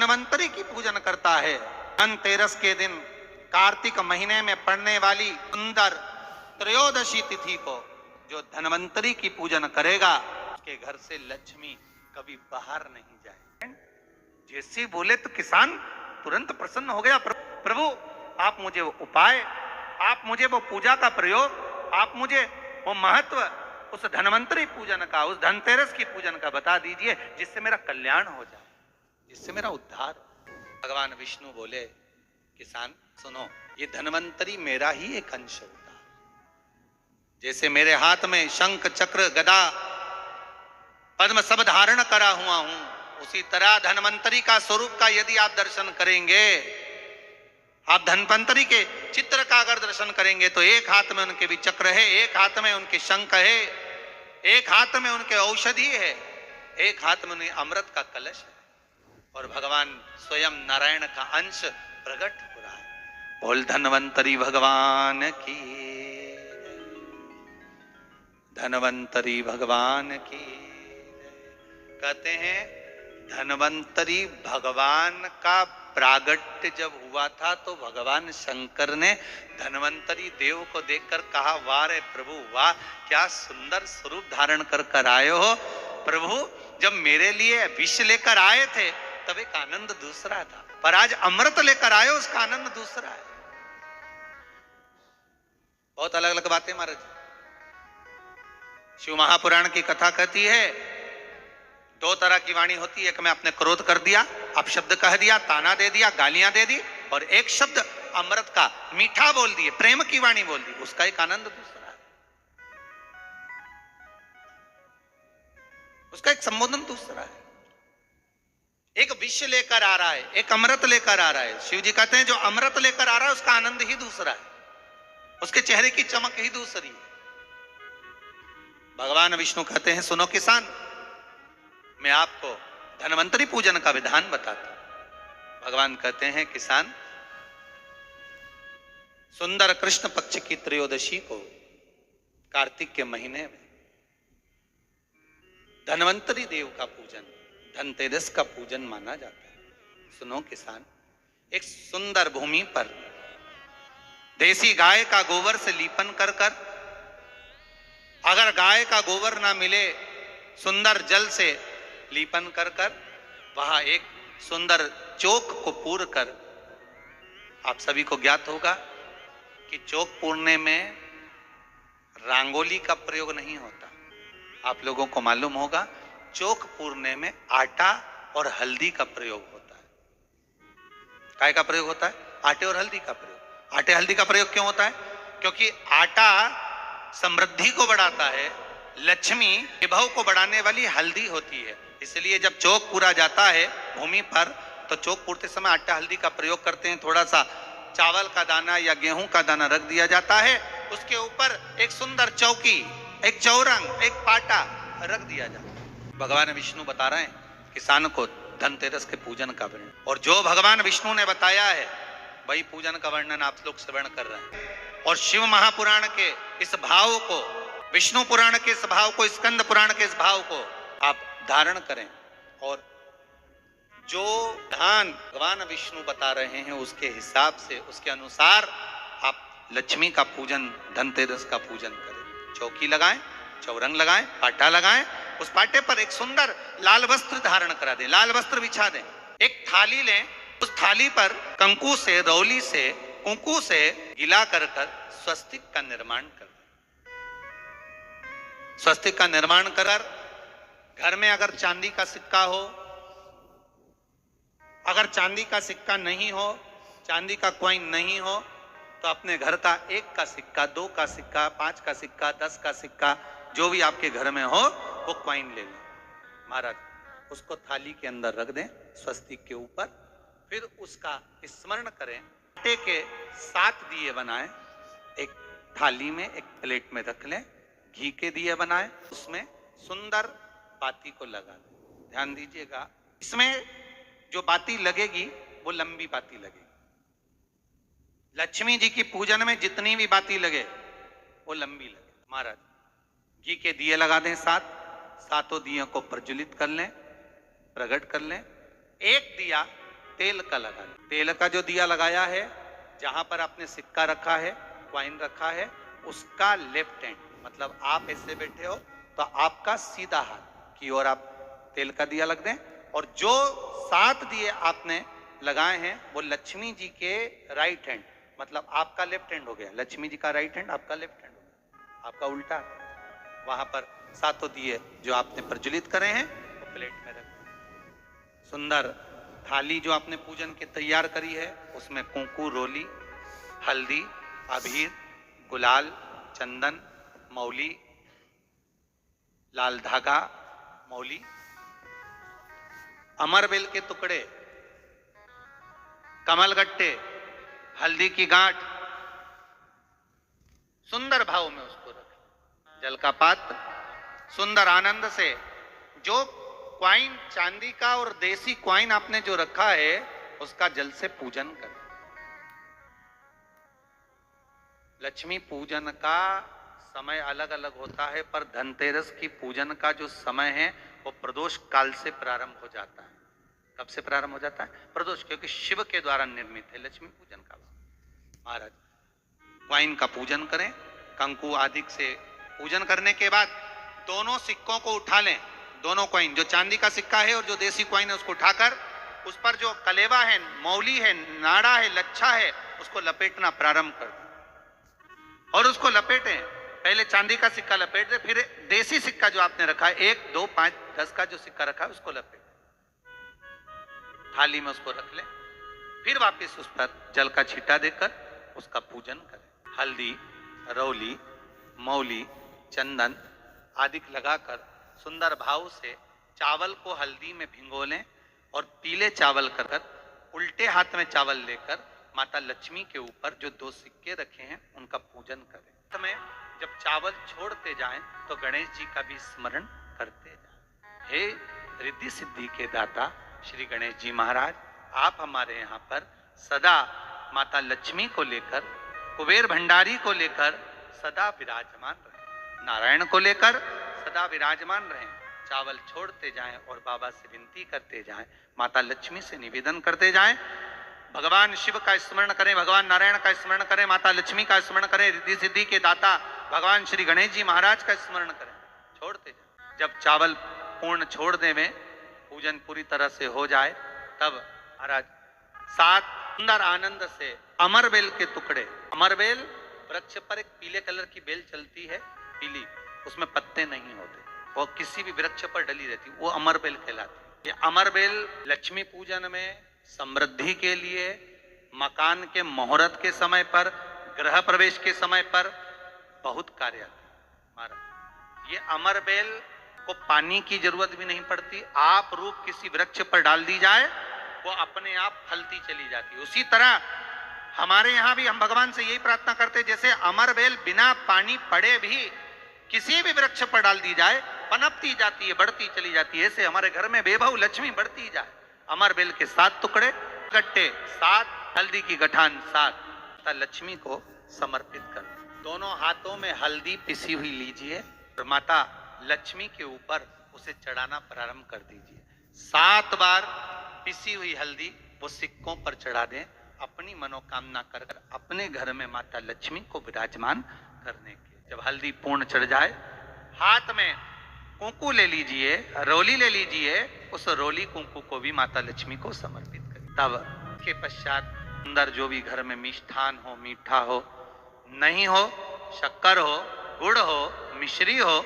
धनवंतरी की पूजन करता है, धनतेरस के दिन कार्तिक महीने में पड़ने वाली सुंदर त्रयोदशी तिथि को जो धनवंतरी की पूजन करेगा उसके घर से लक्ष्मी कभी बाहर नहीं जाए। जैसे बोले तो किसान तुरंत प्रसन्न हो गया, प्रभु आप मुझे वो उपाय, आप मुझे वो पूजा का प्रयोग, आप मुझे वो महत्व उस धनवंतरी पूजन का, उस धनतेरस की पूजन का बता दीजिए जिससे मेरा कल्याण हो जाए, जिससे मेरा उद्धार। भगवान विष्णु बोले, किसान सुनो, ये धनवंतरी मेरा ही एक अंश होता। जैसे मेरे हाथ में शंख चक्र गदा पद्म सब धारण करा हुआ हूं, उसी तरह धनवंतरी का स्वरूप का यदि आप दर्शन करेंगे, आप धनवंतरी के चित्र का अगर दर्शन करेंगे तो एक हाथ में उनके भी चक्र है, एक हाथ में उनके शंख है, एक हाथ में उनके औषधि है, एक हाथ में उन्हें अमृत का कलश है और भगवान स्वयं नारायण का अंश प्रकट हो रहा है। बोल धनवंतरी भगवान की, धनवंतरी भगवान की। कहते हैं धनवंतरी भगवान का प्रागट्य जब हुआ था तो भगवान शंकर ने धनवंतरी देव को देखकर कहा, वाह रे प्रभु वाह, क्या सुंदर स्वरूप धारण कर आए हो प्रभु। जब मेरे लिए विष लेकर आए थे तब एक आनंद दूसरा था, पर आज अमृत लेकर आए हो उसका आनंद दूसरा है। बहुत अलग अलग बातें महाराज। शिव महापुराण की कथा कहती है, दो तरह की वाणी होती है, एक में आपने क्रोध कर दिया, अपशब्द कह दिया, ताना दे दिया, गालियां दे दी, और एक शब्द अमृत का मीठा बोल दिए, प्रेम की वाणी बोल दी, उसका एक आनंद दूसरा है, उसका एक संबोधन दूसरा है। एक विष लेकर आ रहा है, एक अमृत लेकर आ रहा है। शिव जी कहते हैं जो अमृत लेकर आ रहा है उसका आनंद ही दूसरा है, उसके चेहरे की चमक ही दूसरी है। भगवान विष्णु कहते हैं, सुनो किसान, मैं आपको धनवंतरी पूजन का विधान बताता हूं। भगवान कहते हैं, किसान, सुंदर कृष्ण पक्ष की त्रयोदशी को कार्तिक के महीने में धनवंतरी देव का पूजन, धनतेरस का पूजन माना जाता है। सुनो किसान, एक सुंदर भूमि पर देसी गाय का गोबर से लीपन कर कर, अगर गाय का गोबर ना मिले सुंदर जल से लीपन कर कर, वहां एक सुंदर चौक को पूर कर, आप सभी को ज्ञात होगा कि चौक पूरने में रंगोली का प्रयोग नहीं होता। आप लोगों को मालूम होगा चौक पूरने में आटा और हल्दी का प्रयोग होता है। काय का प्रयोग होता है? आटे और हल्दी का प्रयोग। आटे हल्दी का प्रयोग क्यों होता है? क्योंकि आटा समृद्धि को बढ़ाता है, लक्ष्मी विभव को बढ़ाने वाली हल्दी होती है। इसलिए जब चौक पूरा जाता है भूमि पर तो चौक पूरते समय आटा हल्दी का प्रयोग करते हैं। थोड़ा सा चावल का दाना या गेहूं का दाना रख दिया जाता है, उसके ऊपर एक सुंदर चौकी, एक चौरंग, एक पाटा रख दिया जाता है। भगवान विष्णु बता रहे हैं किसान को धनतेरस के पूजन का वर्णन, और जो भगवान विष्णु ने बताया है वही पूजन का वर्णन आप लोग श्रवण कर रहे हैं। और शिव महापुराण के इस भाव को, विष्णु पुराण के इस भाव को, स्कंद पुराण के इस भाव को आप धारण करें, और जो ध्यान भगवान विष्णु बता रहे हैं उसके हिसाब से, उसके अनुसार आप लक्ष्मी का पूजन, धनतेरस का पूजन करें। चौकी लगाएं, चौरंग लगाएं, पाटा लगाएं, उस पाटे पर एक सुंदर लाल वस्त्र धारण करा दें, लाल वस्त्र बिछा दें। एक थाली लें, उस थाली पर कंकु से, रौली से, कुंकू से गिला कर स्वस्तिक का निर्माण कर दें। स्वस्तिक का निर्माण कर, घर में अगर चांदी का सिक्का हो, अगर चांदी का सिक्का नहीं हो, चांदी का कॉइन नहीं हो, तो अपने घर का 1 का सिक्का, 2 का सिक्का, 5 का सिक्का, 10 का सिक्का, जो भी आपके घर में हो वो कॉइन ले लें महाराज, उसको थाली के अंदर रख दें स्वस्तिक के ऊपर। फिर उसका स्मरण करें, आटे के 7 दिए बनाएं, एक थाली में, एक प्लेट में रख लें, घी के दिए बनाएं, उसमें सुंदर बाती को लगा दें। ध्यान दीजिएगा, इसमें जो बाती लगेगी वो लंबी बाती लगेगी। लक्ष्मी जी की पूजन में जितनी भी बाती लगे वो लंबी लगे। महाराज घी के दिए लगा दें 7, सातों दियों को प्रज्वलित कर लें, प्रकट कर लें। एक दिया तेल का लगा लें। तेल का जो दिया लगाया है, जहां पर आपने सिक्का रखा है, क्वाइन रखा है, उसका लेफ्ट हैंड, मतलब आप ऐसे बैठे हो तो आपका सीधा हाथ की ओर आप तेल का दिया लग दें। और जो 7 दिए आपने लगाए हैं वो लक्ष्मी जी के राइट हैंड, मतलब आपका लेफ्ट हैंड हो गया, लक्ष्मी जी का राइट हैंड, आपका लेफ्ट हैंड हो गया, आपका उल्टा। वहां पर 7 दिए जो आपने प्रज्वलित करे हैं वो प्लेट में रखें। सुंदर थाली जो आपने पूजन के तैयार करी है उसमें कुंकू, रोली, हल्दी, अबीर, गुलाल, चंदन, मौली, लाल धागा, मौली, अमरबेल के टुकड़े, कमलगट्टे, हल्दी की गांठ, सुंदर भाव में उसको रखें। जल का पात्र सुंदर आनंद से, जो क्वाइन चांदी का और देसी क्वाइन आपने जो रखा है उसका जल से पूजन करें। लक्ष्मी पूजन का समय अलग अलग होता है, पर धनतेरस की पूजन का जो समय है वो प्रदोष काल से प्रारंभ हो जाता है। कब से प्रारंभ हो जाता है? प्रदोष, क्योंकि शिव के द्वारा निर्मित है लक्ष्मी पूजन का। महाराज वाइन का पूजन करें, कंकु आदि से पूजन करने के बाद दोनों सिक्कों को उठा लें। दोनों कॉइन, जो चांदी का सिक्का है और जो देसी कॉइन है, उसको उठाकर उस पर जो कलेवा है, मौली है, नाड़ा है, लच्छा है, उसको लपेटना प्रारंभ कर दें और उसको लपेटें। पहले चांदी का सिक्का लपेट दे, फिर देसी सिक्का जो आपने रखा है 1, 2, 5, 10 का जो सिक्का रखा है उसको लपेट थाली में उसको रख ले। फिर वापस उस पर जल का छींटा देकर उसका पूजन करें। हल्दी, रौली, मौली, चंदन आदि लगाकर सुंदर भाव से चावल को हल्दी में भिगो लें और पीले चावल कर उल्टे हाथ में चावल लेकर माता लक्ष्मी के ऊपर जो 2 सिक्के रखे हैं उनका पूजन करें। में जब चावल छोड़ते जाएं तो गणेश जी का भी स्मरण करते जाएं। हे रिद्धि सिद्धि के दाता श्री गणेश जी महाराज, आप हमारे यहाँ पर सदा माता लक्ष्मी को लेकर, कुबेर भंडारी को लेकर सदा विराजमान रहें, नारायण को लेकर सदा विराजमान रहें। चावल छोड़ते जाएं और बाबा से विनती करते जाएं, माता लक्ष्मी से निवेदन करते जाएं, भगवान शिव का स्मरण करें, भगवान नारायण का स्मरण करें, माता लक्ष्मी का स्मरण करें, रिद्धि सिद्धि के दाता भगवान श्री गणेश जी महाराज का स्मरण करें, छोड़ते जाएं। जब चावल पूर्ण छोड़ दे में पूजन पूरी तरह से हो जाए, तब महाराज 7 सुंदर आनंद से अमरबेल के टुकड़े, अमरबेल वृक्ष पर एक पीले कलर की बेल चलती है, पीली, उसमें पत्ते नहीं होते, वो किसी भी वृक्ष पर डली रहती, वो अमरबेल कहलाती। ये अमरबेल लक्ष्मी पूजन में समृद्धि के लिए, मकान के मुहूर्त के समय पर, गृह प्रवेश के समय पर बहुत कार्य आता है। ये अमरबेल को पानी की जरूरत भी नहीं पड़ती, आप रूप किसी वृक्ष पर डाल दी जाए वो अपने आप फलती चली जाती है। उसी तरह हमारे यहाँ भी हम भगवान से यही प्रार्थना करते हैं, जैसे अमरबेल बिना पानी पड़े भी किसी भी वृक्ष पर डाल दी जाए पनपती जाती है, बढ़ती चली जाती है, ऐसे हमारे घर में बेभव लक्ष्मी बढ़ती जाए। अमरबेल के 7 टुकड़े, गट्टे 7, हल्दी की गठान 7 लक्ष्मी को समर्पित कर, दोनों हाथों में हल्दी पिसी हुई लीजिए और माता लक्ष्मी के ऊपर उसे चढ़ाना प्रारंभ कर दीजिए। 7 बार पिसी हुई हल्दी वो सिक्कों पर चढ़ा दें, अपनी मनोकामना कर अपने घर में माता लक्ष्मी को विराजमान करने के। जब हल्दी पूर्ण चढ़ जाए, हाथ में कुंकू ले लीजिए, रोली ले लीजिए, उस रोली कुंकू को भी माता लक्ष्मी को समर्पित करें। तब के पश्चात अंदर जो भी घर में मिष्ठान हो, मीठा हो, नहीं हो, शक्कर हो, गुड़ हो, मिश्री हो,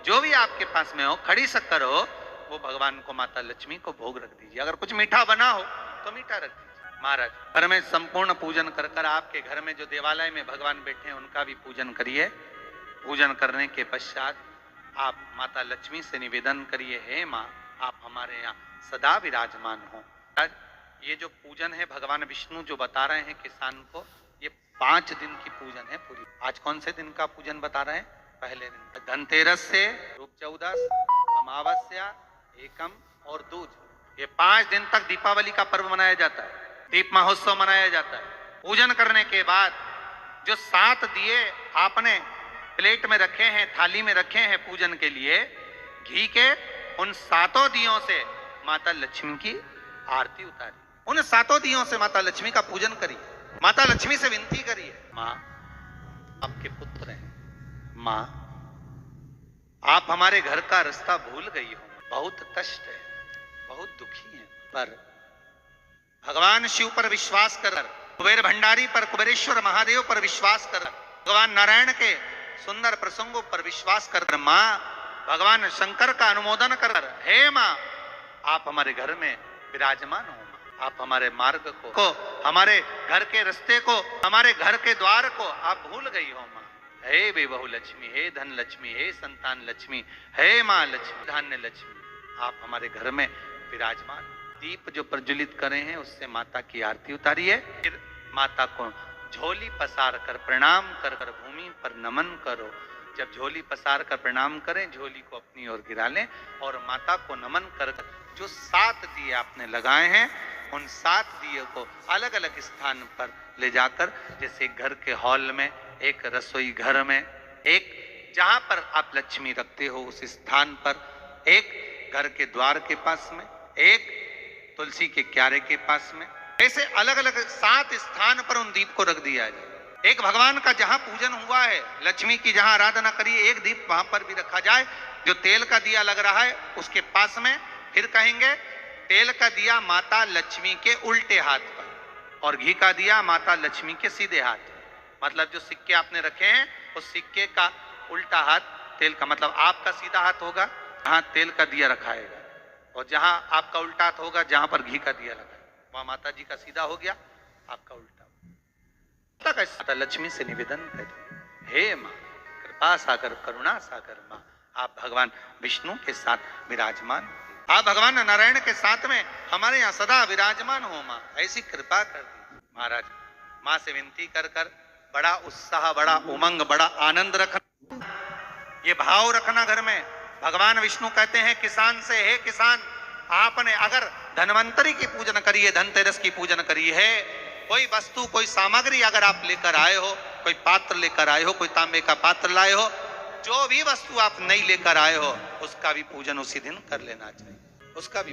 जो भी आपके पास में हो, खड़ी शक्कर हो, वो भगवान को, माता लक्ष्मी को भोग रख दीजिए। अगर कुछ मीठा बना हो तो मीठा रख दीजिए। महाराज घर में संपूर्ण पूजन कर कर आपके घर में जो देवालय में भगवान बैठे हैं उनका भी पूजन करिए। पूजन करने के पश्चात आप माता लक्ष्मी से निवेदन करिए, हे माँ आप हमारे यहाँ सदा विराजमान हो। ये जो पूजन है भगवान विष्णु जो बता रहे हैं किसान को, ये 5 दिन की पूजन है पूरी। आज कौन से दिन का पूजन बता रहे हैं? पहले दिन धनतेरस से रूप चौदस, अमावस्या, एकम और दूज, ये 5 दिन तक दीपावली का पर्व मनाया जाता है, दीप महोत्सव मनाया जाता है। पूजन करने के बाद जो 7 दिए आपने प्लेट में रखे हैं, थाली में रखे हैं पूजन के लिए, घी के, उन 7 दियों से माता लक्ष्मी की आरती उतारी। उन 7 दियों से माता लक्ष्मी का पूजन करिए। माता लक्ष्मी से विनती करिए, माँ आपके पुत्र हैं, माँ आप हमारे घर का रास्ता भूल गई हो, बहुत कष्ट है, बहुत दुखी है, पर भगवान शिव पर विश्वास कर, कुबेर भंडारी पर, कुबेरेश्वर महादेव पर विश्वास कर, भगवान नारायण के सुंदर प्रसंगों पर विश्वास कर, माँ भगवान शंकर का अनुमोदन कर, हे माँ आप हमारे घर में विराजमान हो, माँ आप हमारे मार्ग को हमारे घर के रास्ते को, हमारे घर के द्वार को आप भूल गई हो माँ। हे बेबहू लक्ष्मी, हे धन लक्ष्मी, हे संतान लक्ष्मी, हे माँ लक्ष्मी, धान्य लक्ष्मी, आप हमारे घर में विराजमान। दीप जो प्रज्वलित करे हैं उससे माता की आरती उतारिए, फिर माता को झोली पसार कर प्रणाम कर कर भूमि पर नमन करो। जब झोली पसार कर प्रणाम करें, झोली को अपनी ओर गिरा लें और माता को नमन कर जो 7 दिए आपने लगाए हैं उन 7 दिए को अलग अलग स्थान पर ले जाकर, जैसे घर के हॉल में, एक रसोई घर में, एक जहां पर आप लक्ष्मी रखते हो उस स्थान पर, एक घर के द्वार के पास में, एक तुलसी के क्यारे के पास में, ऐसे अलग अलग 7 स्थान पर उन दीप को रख दिया जाए। एक भगवान का जहां पूजन हुआ है, लक्ष्मी की जहां आराधना करिए, एक दीप वहां पर भी रखा जाए। जो तेल का दिया लग रहा है उसके पास में, फिर कहेंगे तेल का दिया माता लक्ष्मी के उल्टे हाथ पर और घी का दिया माता लक्ष्मी के सीधे हाथ पर। मतलब जो सिक्के आपने रखे हैं उस सिक्के का उल्टा हाथ तेल का, मतलब आपका सीधा हाथ होगा जहां तेल का दिया रखाएगा, और जहां आपका उल्टा हाथ होगा जहां पर घी का दिया लगा, वहां माता जी का सीधा हो गया, आपका उल्टा। माता लक्ष्मी से निवेदन करें, हे माँ कृपा सागर, करुणा सागर, माँ आप भगवान विष्णु के साथ विराजमान, आप भगवान नारायण के साथ में हमारे यहाँ सदा विराजमान हो माँ, ऐसी कृपा कर दी। महाराज माँ से विनती कर कर बड़ा उत्साह, बड़ा उमंग, बड़ा आनंद रखना, ये भाव रखना घर में। भगवान विष्णु कहते हैं किसान से, हे किसान आपने अगर धनवंतरी की पूजन करी है, धनतेरस की पूजन करी है, कोई वस्तु कोई सामग्री अगर आप लेकर आए हो, कोई पात्र लेकर आए हो, कोई तांबे का पात्र लाए हो, जो भी वस्तु आप नहीं लेकर आए हो उसका भी पूजन उसी दिन कर लेना चाहिए, उसका भी